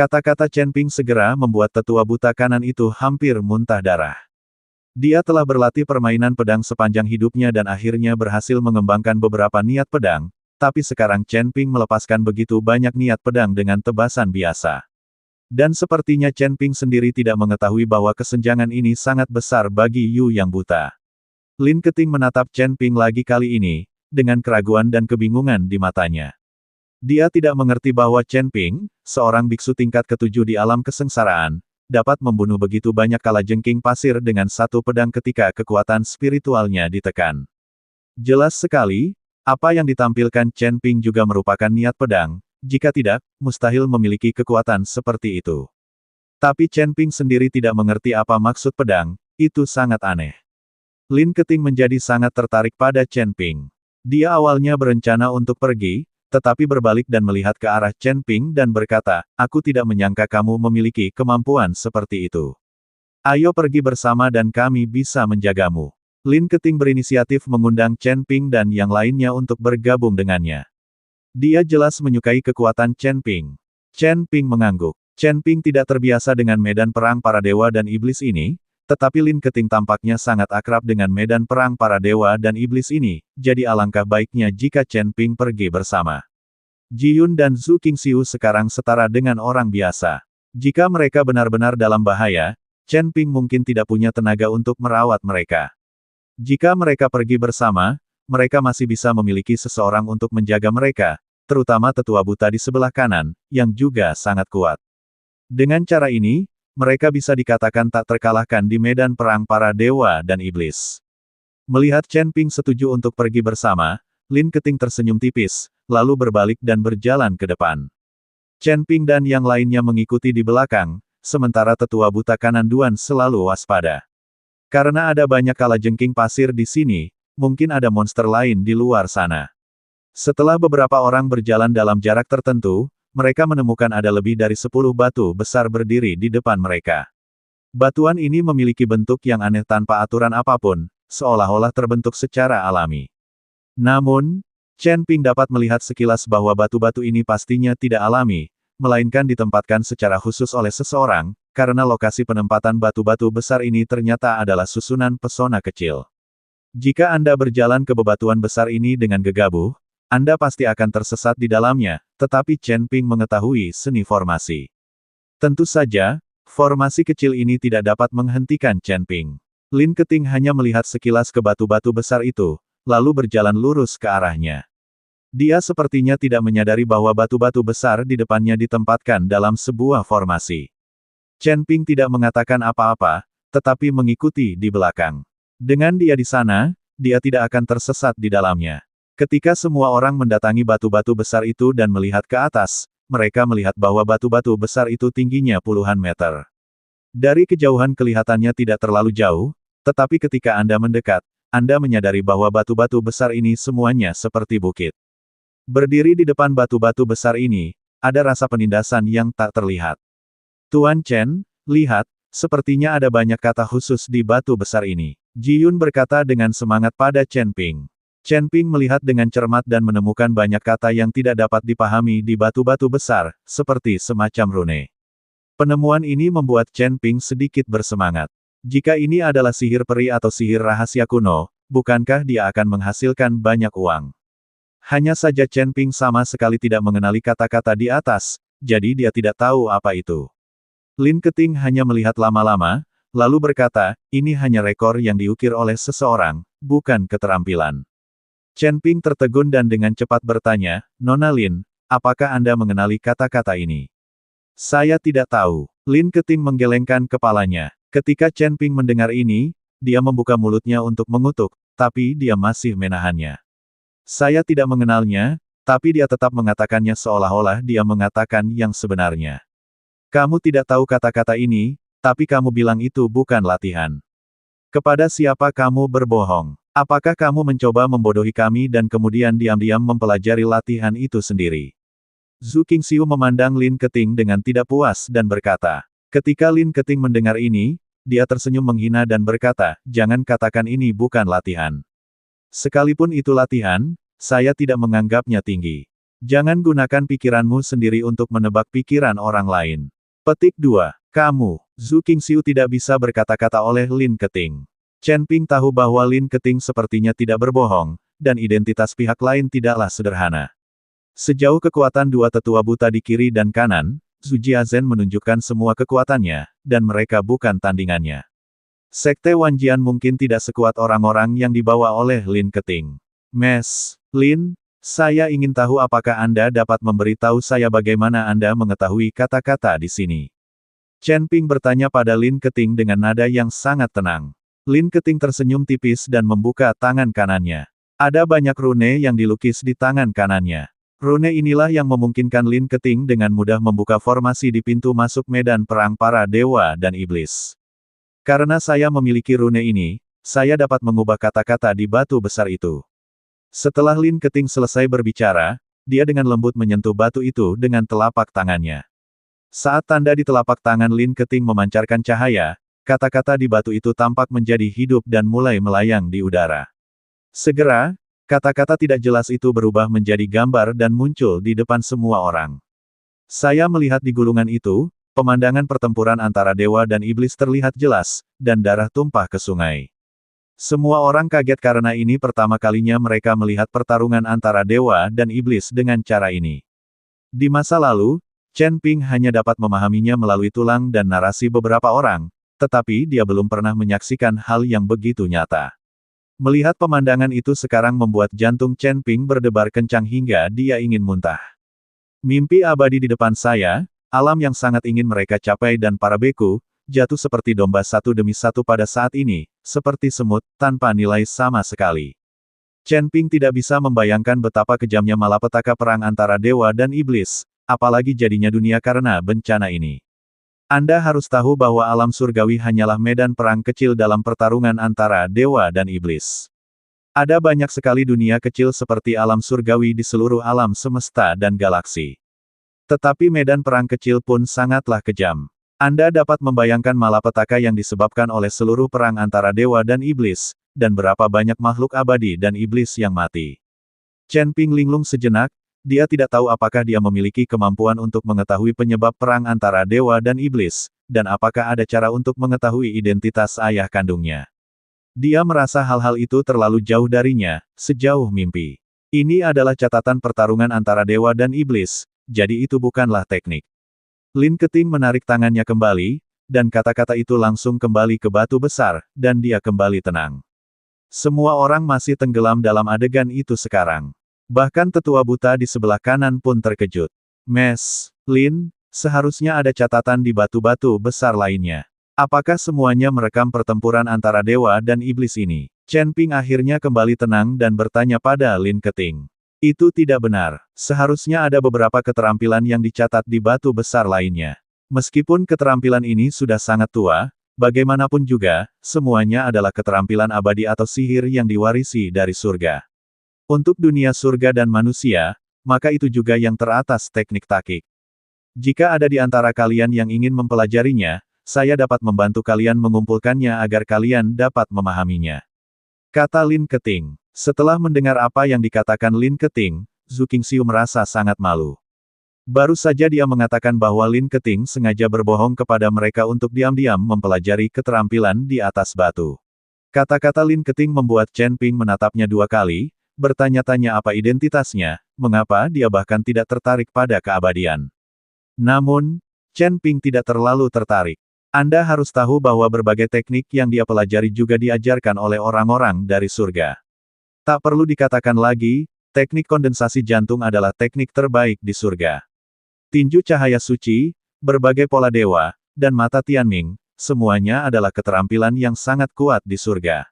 Kata-kata Chen Ping segera membuat tetua buta kanan itu hampir muntah darah. Dia telah berlatih permainan pedang sepanjang hidupnya dan akhirnya berhasil mengembangkan beberapa niat pedang, tapi sekarang Chen Ping melepaskan begitu banyak niat pedang dengan tebasan biasa. Dan sepertinya Chen Ping sendiri tidak mengetahui bahwa kesenjangan ini sangat besar bagi Yu yang buta. Lin Keting menatap Chen Ping lagi kali ini, dengan keraguan dan kebingungan di matanya. Dia tidak mengerti bahwa Chen Ping, seorang biksu tingkat ketujuh di alam kesengsaraan, dapat membunuh begitu banyak kalajengking pasir dengan satu pedang ketika kekuatan spiritualnya ditekan. Jelas sekali, apa yang ditampilkan Chen Ping juga merupakan niat pedang, jika tidak, mustahil memiliki kekuatan seperti itu. Tapi Chen Ping sendiri tidak mengerti apa maksud pedang, itu sangat aneh. Lin Keting menjadi sangat tertarik pada Chen Ping. Dia awalnya berencana untuk pergi, tetapi berbalik dan melihat ke arah Chen Ping dan berkata, aku tidak menyangka kamu memiliki kemampuan seperti itu. Ayo pergi bersama dan kami bisa menjagamu. Lin Keting berinisiatif mengundang Chen Ping dan yang lainnya untuk bergabung dengannya. Dia jelas menyukai kekuatan Chen Ping. Chen Ping mengangguk. Chen Ping tidak terbiasa dengan medan perang para dewa dan iblis ini, tetapi Lin Keting tampaknya sangat akrab dengan medan perang para dewa dan iblis ini, jadi alangkah baiknya jika Chen Ping pergi bersama. Ji Yun dan Zhu Qingxiu sekarang setara dengan orang biasa. Jika mereka benar-benar dalam bahaya, Chen Ping mungkin tidak punya tenaga untuk merawat mereka. Jika mereka pergi bersama, mereka masih bisa memiliki seseorang untuk menjaga mereka, terutama tetua buta di sebelah kanan, yang juga sangat kuat. Dengan cara ini, mereka bisa dikatakan tak terkalahkan di medan perang para dewa dan iblis. Melihat Chen Ping setuju untuk pergi bersama, Lin Keting tersenyum tipis, lalu berbalik dan berjalan ke depan. Chen Ping dan yang lainnya mengikuti di belakang, sementara tetua buta kanan Duan selalu waspada. Karena ada banyak kalajengking pasir di sini, mungkin ada monster lain di luar sana. Setelah beberapa orang berjalan dalam jarak tertentu, mereka menemukan ada lebih dari 10 batu besar berdiri di depan mereka. Batuan ini memiliki bentuk yang aneh tanpa aturan apapun, seolah-olah terbentuk secara alami. Namun, Chen Ping dapat melihat sekilas bahwa batu-batu ini pastinya tidak alami, melainkan ditempatkan secara khusus oleh seseorang, karena lokasi penempatan batu-batu besar ini ternyata adalah susunan pesona kecil. Jika Anda berjalan ke bebatuan besar ini dengan gegabah, Anda pasti akan tersesat di dalamnya, tetapi Chen Ping mengetahui seni formasi. Tentu saja, formasi kecil ini tidak dapat menghentikan Chen Ping. Lin Keting hanya melihat sekilas ke batu-batu besar itu, lalu berjalan lurus ke arahnya. Dia sepertinya tidak menyadari bahwa batu-batu besar di depannya ditempatkan dalam sebuah formasi. Chen Ping tidak mengatakan apa-apa, tetapi mengikuti di belakang. Dengan dia di sana, dia tidak akan tersesat di dalamnya. Ketika semua orang mendatangi batu-batu besar itu dan melihat ke atas, mereka melihat bahwa batu-batu besar itu tingginya puluhan meter. Dari kejauhan kelihatannya tidak terlalu jauh, tetapi ketika Anda mendekat, Anda menyadari bahwa batu-batu besar ini semuanya seperti bukit. Berdiri di depan batu-batu besar ini, ada rasa penindasan yang tak terlihat. Tuan Chen, lihat, sepertinya ada banyak kata khusus di batu besar ini. Ji Yun berkata dengan semangat pada Chen Ping. Chen Ping melihat dengan cermat dan menemukan banyak kata yang tidak dapat dipahami di batu-batu besar, seperti semacam rune. Penemuan ini membuat Chen Ping sedikit bersemangat. Jika ini adalah sihir peri atau sihir rahasia kuno, bukankah dia akan menghasilkan banyak uang? Hanya saja Chen Ping sama sekali tidak mengenali kata-kata di atas, jadi dia tidak tahu apa itu. Lin Keting hanya melihat lama-lama, lalu berkata, ini hanya rekor yang diukir oleh seseorang, bukan keterampilan. Chen Ping tertegun dan dengan cepat bertanya, Nona Lin, apakah Anda mengenali kata-kata ini? Saya tidak tahu. Lin Keting menggelengkan kepalanya. Ketika Chen Ping mendengar ini, dia membuka mulutnya untuk mengutuk, tapi dia masih menahannya. Saya tidak mengenalnya, tapi dia tetap mengatakannya seolah-olah dia mengatakan yang sebenarnya. Kamu tidak tahu kata-kata ini, tapi kamu bilang itu bukan latihan. Kepada siapa kamu berbohong? Apakah kamu mencoba membodohi kami dan kemudian diam-diam mempelajari latihan itu sendiri? Zhu Qingxiu memandang Lin Keting dengan tidak puas dan berkata. Ketika Lin Keting mendengar ini, dia tersenyum menghina dan berkata, jangan katakan ini bukan latihan. Sekalipun itu latihan, saya tidak menganggapnya tinggi. Jangan gunakan pikiranmu sendiri untuk menebak pikiran orang lain. Petik 2. Kamu, Zhu Qingxiu tidak bisa berkata-kata oleh Lin Keting. Chen Ping tahu bahwa Lin Keting sepertinya tidak berbohong, dan identitas pihak lain tidaklah sederhana. Sejauh kekuatan dua tetua buta di kiri dan kanan, Zhu Jiazhen menunjukkan semua kekuatannya, dan mereka bukan tandingannya. Sekte Wanjian mungkin tidak sekuat orang-orang yang dibawa oleh Lin Keting. Lin, saya ingin tahu apakah Anda dapat memberitahu saya bagaimana Anda mengetahui kata-kata di sini. Chen Ping bertanya pada Lin Keting dengan nada yang sangat tenang. Lin Keting tersenyum tipis dan membuka tangan kanannya. Ada banyak rune yang dilukis di tangan kanannya. Rune inilah yang memungkinkan Lin Keting dengan mudah membuka formasi di pintu masuk medan perang para dewa dan iblis. Karena saya memiliki rune ini, saya dapat mengubah kata-kata di batu besar itu. Setelah Lin Keting selesai berbicara, dia dengan lembut menyentuh batu itu dengan telapak tangannya. Saat tanda di telapak tangan Lin Keting memancarkan cahaya, kata-kata di batu itu tampak menjadi hidup dan mulai melayang di udara. Segera, kata-kata tidak jelas itu berubah menjadi gambar dan muncul di depan semua orang. Saya melihat di gulungan itu, pemandangan pertempuran antara dewa dan iblis terlihat jelas, dan darah tumpah ke sungai. Semua orang kaget karena ini pertama kalinya mereka melihat pertarungan antara dewa dan iblis dengan cara ini. Di masa lalu, Chen Ping hanya dapat memahaminya melalui tulang dan narasi beberapa orang, tetapi dia belum pernah menyaksikan hal yang begitu nyata. Melihat pemandangan itu sekarang membuat jantung Chen Ping berdebar kencang hingga dia ingin muntah. Mimpi abadi di depan saya, alam yang sangat ingin mereka capai dan para beku, jatuh seperti domba satu demi satu pada saat ini, seperti semut, tanpa nilai sama sekali. Chen Ping tidak bisa membayangkan betapa kejamnya malapetaka perang antara dewa dan iblis, apalagi jadinya dunia karena bencana ini. Anda harus tahu bahwa alam surgawi hanyalah medan perang kecil dalam pertarungan antara dewa dan iblis. Ada banyak sekali dunia kecil seperti alam surgawi di seluruh alam semesta dan galaksi. Tetapi medan perang kecil pun sangatlah kejam. Anda dapat membayangkan malapetaka yang disebabkan oleh seluruh perang antara dewa dan iblis, dan berapa banyak makhluk abadi dan iblis yang mati. Chen Ping linglung sejenak. Dia tidak tahu apakah dia memiliki kemampuan untuk mengetahui penyebab perang antara dewa dan iblis, dan apakah ada cara untuk mengetahui identitas ayah kandungnya. Dia merasa hal-hal itu terlalu jauh darinya, sejauh mimpi. Ini adalah catatan pertarungan antara dewa dan iblis, jadi itu bukanlah teknik. Lin Keting menarik tangannya kembali, dan kata-kata itu langsung kembali ke batu besar, dan dia kembali tenang. Semua orang masih tenggelam dalam adegan itu sekarang. Bahkan tetua buta di sebelah kanan pun terkejut. Lin, seharusnya ada catatan di batu-batu besar lainnya. Apakah semuanya merekam pertempuran antara dewa dan iblis ini? Chen Ping akhirnya kembali tenang dan bertanya pada Lin Keting. Itu tidak benar. Seharusnya ada beberapa keterampilan yang dicatat di batu besar lainnya. Meskipun keterampilan ini sudah sangat tua, bagaimanapun juga, semuanya adalah keterampilan abadi atau sihir yang diwarisi dari surga. Untuk dunia surga dan manusia, maka itu juga yang teratas teknik takik. Jika ada di antara kalian yang ingin mempelajarinya, saya dapat membantu kalian mengumpulkannya agar kalian dapat memahaminya. Kata Lin Keting. Setelah mendengar apa yang dikatakan Lin Keting, Zhu Qingxiu merasa sangat malu. Baru saja dia mengatakan bahwa Lin Keting sengaja berbohong kepada mereka untuk diam-diam mempelajari keterampilan di atas batu. Kata-kata Lin Keting membuat Chen Ping menatapnya dua kali, bertanya-tanya apa identitasnya, mengapa dia bahkan tidak tertarik pada keabadian. Namun, Chen Ping tidak terlalu tertarik. Anda harus tahu bahwa berbagai teknik yang dia pelajari juga diajarkan oleh orang-orang dari surga. Tak perlu dikatakan lagi, teknik kondensasi jantung adalah teknik terbaik di surga. Tinju cahaya suci, berbagai pola dewa, dan mata Tianming, semuanya adalah keterampilan yang sangat kuat di surga.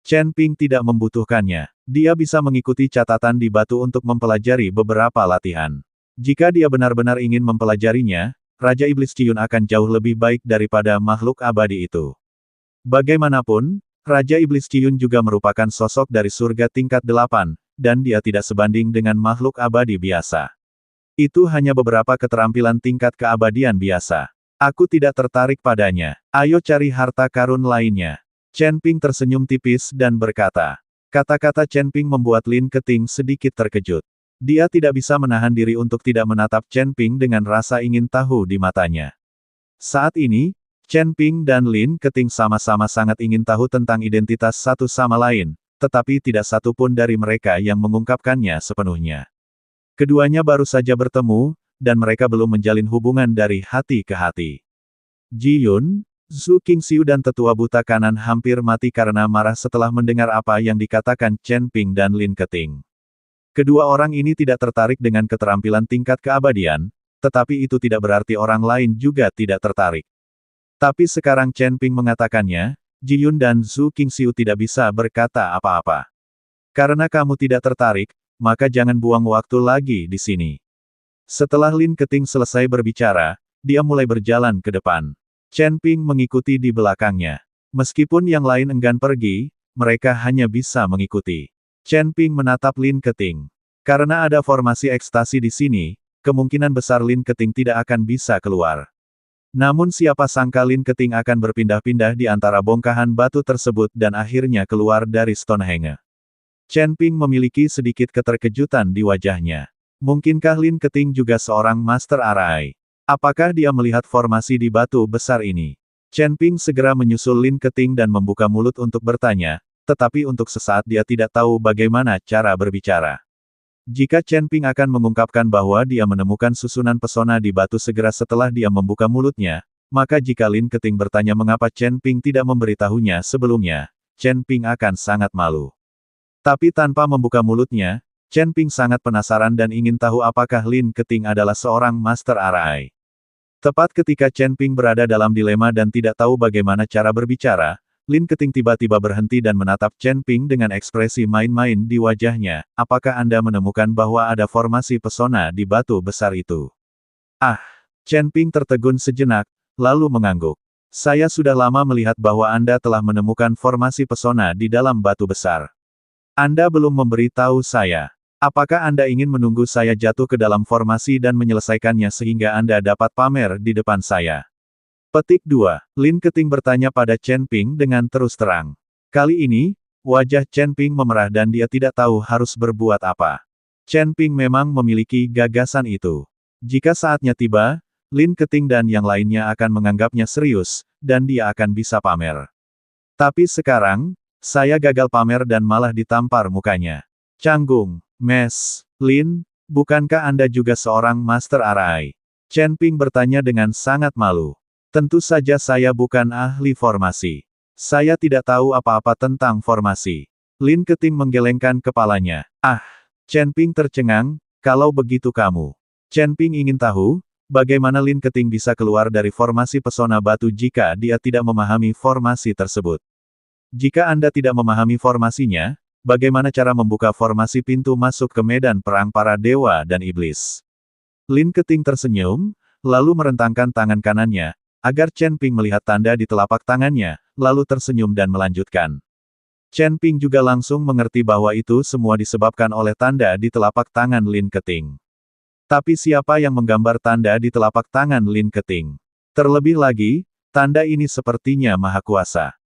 Chen Ping tidak membutuhkannya. Dia bisa mengikuti catatan di batu untuk mempelajari beberapa latihan. Jika dia benar-benar ingin mempelajarinya, Raja Iblis Ciyun akan jauh lebih baik daripada makhluk abadi itu. Bagaimanapun, Raja Iblis Ciyun juga merupakan sosok dari surga tingkat 8, dan dia tidak sebanding dengan makhluk abadi biasa. Itu hanya beberapa keterampilan tingkat keabadian biasa. Aku tidak tertarik padanya. Ayo cari harta karun lainnya. Chen Ping tersenyum tipis dan berkata. Kata-kata Chen Ping membuat Lin Keting sedikit terkejut. Dia tidak bisa menahan diri untuk tidak menatap Chen Ping dengan rasa ingin tahu di matanya. Saat ini, Chen Ping dan Lin Keting sama-sama sangat ingin tahu tentang identitas satu sama lain, tetapi tidak satu pun dari mereka yang mengungkapkannya sepenuhnya. Keduanya baru saja bertemu, dan mereka belum menjalin hubungan dari hati ke hati. Ji Yun, Zhu Qingxiu dan tetua buta kanan hampir mati karena marah setelah mendengar apa yang dikatakan Chen Ping dan Lin Keting. Kedua orang ini tidak tertarik dengan keterampilan tingkat keabadian, tetapi itu tidak berarti orang lain juga tidak tertarik. Tapi sekarang Chen Ping mengatakannya, Ji Yun dan Zhu Qingxiu tidak bisa berkata apa-apa. Karena kamu tidak tertarik, maka jangan buang waktu lagi di sini. Setelah Lin Keting selesai berbicara, dia mulai berjalan ke depan. Chen Ping mengikuti di belakangnya. Meskipun yang lain enggan pergi, mereka hanya bisa mengikuti. Chen Ping menatap Lin Keting. Karena ada formasi ekstasi di sini, kemungkinan besar Lin Keting tidak akan bisa keluar. Namun siapa sangka Lin Keting akan berpindah-pindah di antara bongkahan batu tersebut dan akhirnya keluar dari Stonehenge. Chen Ping memiliki sedikit keterkejutan di wajahnya. Mungkinkah Lin Keting juga seorang Master Arai? Apakah dia melihat formasi di batu besar ini? Chen Ping segera menyusul Lin Keting dan membuka mulut untuk bertanya, tetapi untuk sesaat dia tidak tahu bagaimana cara berbicara. Jika Chen Ping akan mengungkapkan bahwa dia menemukan susunan pesona di batu segera setelah dia membuka mulutnya, maka jika Lin Keting bertanya mengapa Chen Ping tidak memberitahunya sebelumnya, Chen Ping akan sangat malu. Tapi tanpa membuka mulutnya, Chen Ping sangat penasaran dan ingin tahu apakah Lin Keting adalah seorang Master Arai. Tepat ketika Chen Ping berada dalam dilema dan tidak tahu bagaimana cara berbicara, Lin Keting tiba-tiba berhenti dan menatap Chen Ping dengan ekspresi main-main di wajahnya. Apakah Anda menemukan bahwa ada formasi pesona di batu besar itu? Ah! Chen Ping tertegun sejenak, lalu mengangguk. Saya sudah lama melihat bahwa Anda telah menemukan formasi pesona di dalam batu besar. Anda belum memberitahu saya. Apakah Anda ingin menunggu saya jatuh ke dalam formasi dan menyelesaikannya sehingga Anda dapat pamer di depan saya? Petik 2. Lin Keting bertanya pada Chen Ping dengan terus terang. Kali ini, wajah Chen Ping memerah dan dia tidak tahu harus berbuat apa. Chen Ping memang memiliki gagasan itu. Jika saatnya tiba, Lin Keting dan yang lainnya akan menganggapnya serius, dan dia akan bisa pamer. Tapi sekarang, saya gagal pamer dan malah ditampar mukanya. Canggung, Mes, Lin, bukankah Anda juga seorang Master Arai? Chen Ping bertanya dengan sangat malu. Tentu saja saya bukan ahli formasi. Saya tidak tahu apa-apa tentang formasi. Lin Keting menggelengkan kepalanya. Ah! Chen Ping tercengang, kalau begitu kamu. Chen Ping ingin tahu, bagaimana Lin Keting bisa keluar dari formasi pesona batu jika dia tidak memahami formasi tersebut. Jika Anda tidak memahami formasinya, bagaimana cara membuka formasi pintu masuk ke medan perang para dewa dan iblis? Lin Keting tersenyum, lalu merentangkan tangan kanannya, agar Chen Ping melihat tanda di telapak tangannya, lalu tersenyum dan melanjutkan. Chen Ping juga langsung mengerti bahwa itu semua disebabkan oleh tanda di telapak tangan Lin Keting. Tapi siapa yang menggambar tanda di telapak tangan Lin Keting? Terlebih lagi, tanda ini sepertinya maha kuasa.